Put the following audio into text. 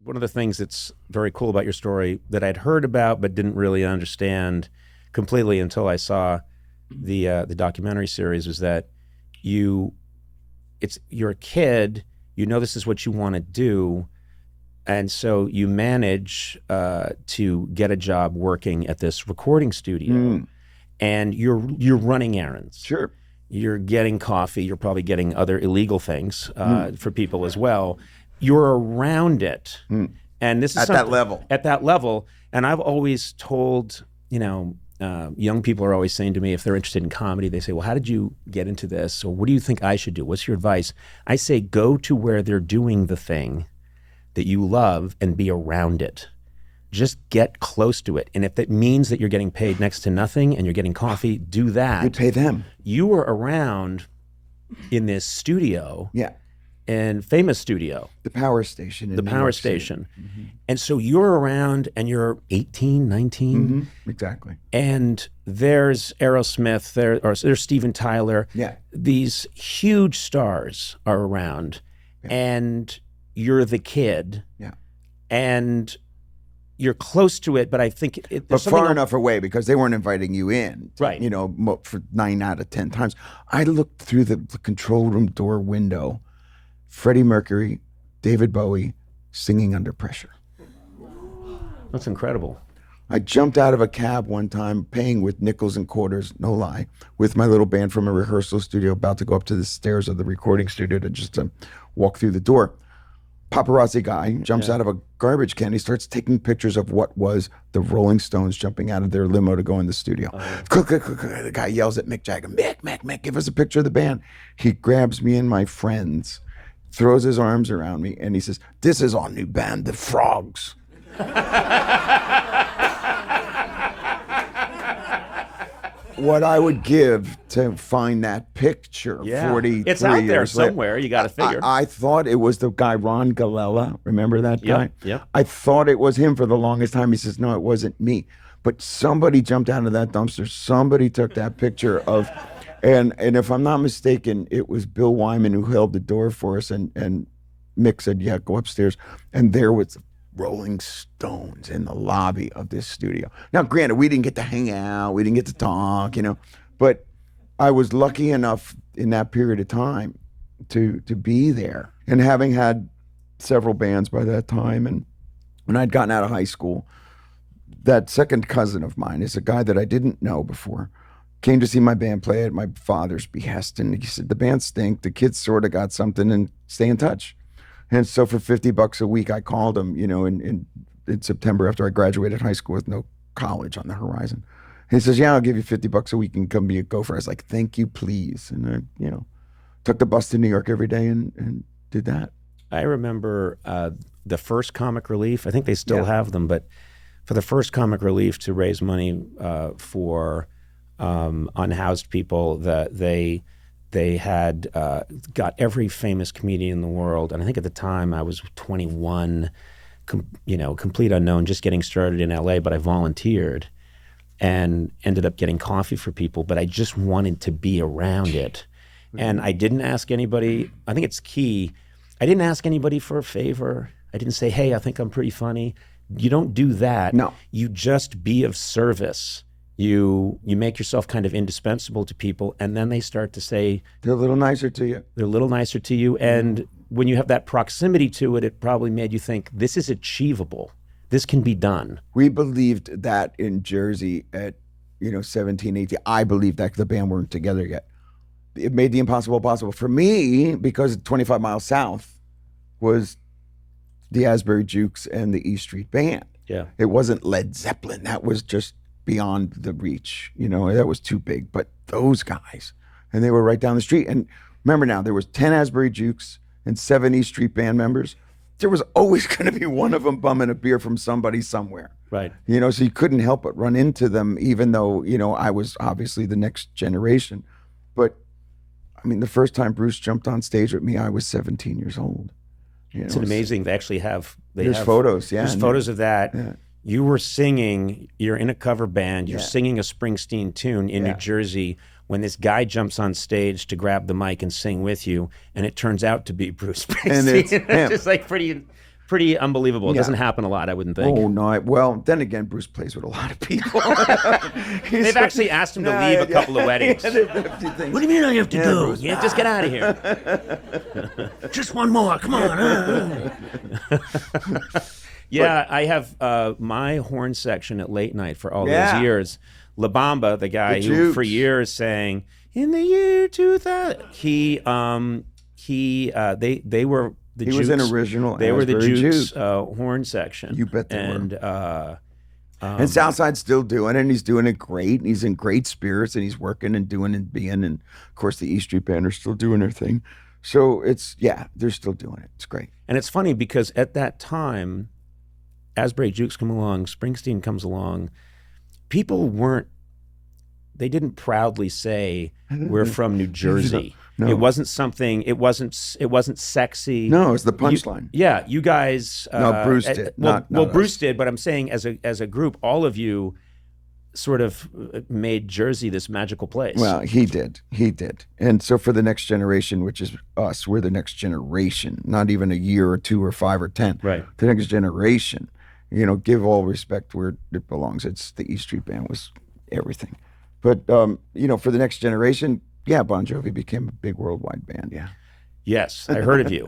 one of the things that's very cool about your story that I'd heard about but didn't really understand completely until I saw the documentary series was that you're a kid, you know this is what you want to do, and so you manage to get a job working at this recording studio, and you're running errands. Sure. You're getting coffee. You're probably getting other illegal things for people as well. You're around it, and this is at that level. At that level, and I've always told young people are always saying to me if they're interested in comedy, they say, "Well, how did you get into this? Or what do you think I should do? What's your advice?" I say, go to where they're doing the thing that you love and be around it. Just get close to it. And if that means that you're getting paid next to nothing and you're getting coffee, do that. You pay them. You were around in this studio. Yeah. And famous studio. The power station. The power station. Mm-hmm. And so you're around and you're 18, 19. Mm-hmm. Exactly. And there's Aerosmith, there's Steven Tyler. Yeah. These huge stars are around. Yeah. And you're the kid. Yeah. And you're close to it, but I think but far enough away because they weren't inviting you in. Right. For 9 out of 10 times. I looked through the control room door window. Freddie Mercury, David Bowie, singing Under Pressure. That's incredible. I jumped out of a cab one time, paying with nickels and quarters, no lie, with my little band from a rehearsal studio, about to go up to the stairs of the recording studio to walk through the door. Paparazzi guy jumps out of a garbage can. He starts taking pictures of what was the Rolling Stones jumping out of their limo to go in the studio. The guy yells at Mick Jagger, Mick, give us a picture of the band. He grabs me and my friends, throws his arms around me, and he says, "This is our new band, the Frogs." What I would give to find that picture 43 years later. It's out there somewhere. You got to figure. I thought it was the guy, Ron Galella. Remember that guy? Yeah. I thought it was him for the longest time. He says, no, it wasn't me. But somebody jumped out of that dumpster. Somebody took that picture of, and if I'm not mistaken, it was Bill Wyman who held the door for us. And Mick said, yeah, go upstairs. And there was Rolling Stones in the lobby of this studio. Now, granted, we didn't get to hang out, we didn't get to talk, but I was lucky enough in that period of time to be there. And having had several bands by that time, and when I'd gotten out of high school, that second cousin of mine is a guy that I didn't know before, came to see my band play at my father's behest, and he said, the band stink, the kids sort of got something, and stay in touch. And so for $50 a week, I called him, in September after I graduated high school with no college on the horizon. And he says, yeah, I'll give you $50 a week and come be a gopher. I was like, thank you, please. And I, took the bus to New York every day and did that. I remember the first Comic Relief. I think they still have them, but for the first Comic Relief to raise money for unhoused people, that they had got every famous comedian in the world. And I think at the time I was 21, complete unknown, just getting started in LA, but I volunteered and ended up getting coffee for people, but I just wanted to be around it. And I didn't ask anybody, I think it's key, I didn't ask anybody for a favor. I didn't say, hey, I think I'm pretty funny. You don't do that. No. You just be of service. You make yourself kind of indispensable to people, and then they start to say... They're a little nicer to you. They're a little nicer to you, and when you have that proximity to it, it probably made you think, this is achievable. This can be done. We believed that in Jersey at, 17, 18. I believed that the band weren't together yet. It made the impossible possible. For me, because 25 miles south was the Asbury Jukes and the E Street Band. Yeah. It wasn't Led Zeppelin. That was just beyond the reach, that was too big. But those guys, and they were right down the street. And remember now, there was 10 Asbury Jukes and 7 East Street Band members. There was always going to be one of them bumming a beer from somebody somewhere. Right. So you couldn't help but run into them, even though, I was obviously the next generation. But I mean, the first time Bruce jumped on stage with me, I was 17 years old. It's amazing. They actually have... There's photos, yeah. There's photos of that. Yeah. You were singing, you're in a cover band, you're singing a Springsteen tune in New Jersey when this guy jumps on stage to grab the mic and sing with you, and it turns out to be Bruce Springsteen. And it's him. Just like pretty pretty unbelievable. It doesn't happen a lot, I wouldn't think. Oh no! Well, then again, Bruce plays with a lot of people. They've actually asked him to leave a couple of weddings. What do you mean I have to go? Yeah, just get out of here. Just one more. Come on. I have my horn section at Late Night for all those years. La Bamba, the guy who for years sang in the year 2000, he were the Jukes. He was an original. They were the Asbury Jukes Juke. Horn section. You bet they were. And Southside's still doing it, and he's doing it great. And he's in great spirits, and he's working and doing and being. And of course, the E Street Band are still doing their thing. So they're still doing it. It's great. And it's funny because at that time, Asbury Jukes come along, Springsteen comes along. People they didn't proudly say we're from New Jersey. No. It wasn't something. It wasn't sexy. No, it's the punchline. You guys. No, Bruce did. Bruce did, but I'm saying as a group, all of you sort of made Jersey this magical place. Well, he did. And so for the next generation, which is us, we're the next generation. Not even a year or 2 or 5 or 10. Right. The next generation. Give all respect where it belongs. It's the E Street Band was everything. But, for the next generation, Bon Jovi became a big worldwide band, Yes, I heard of you.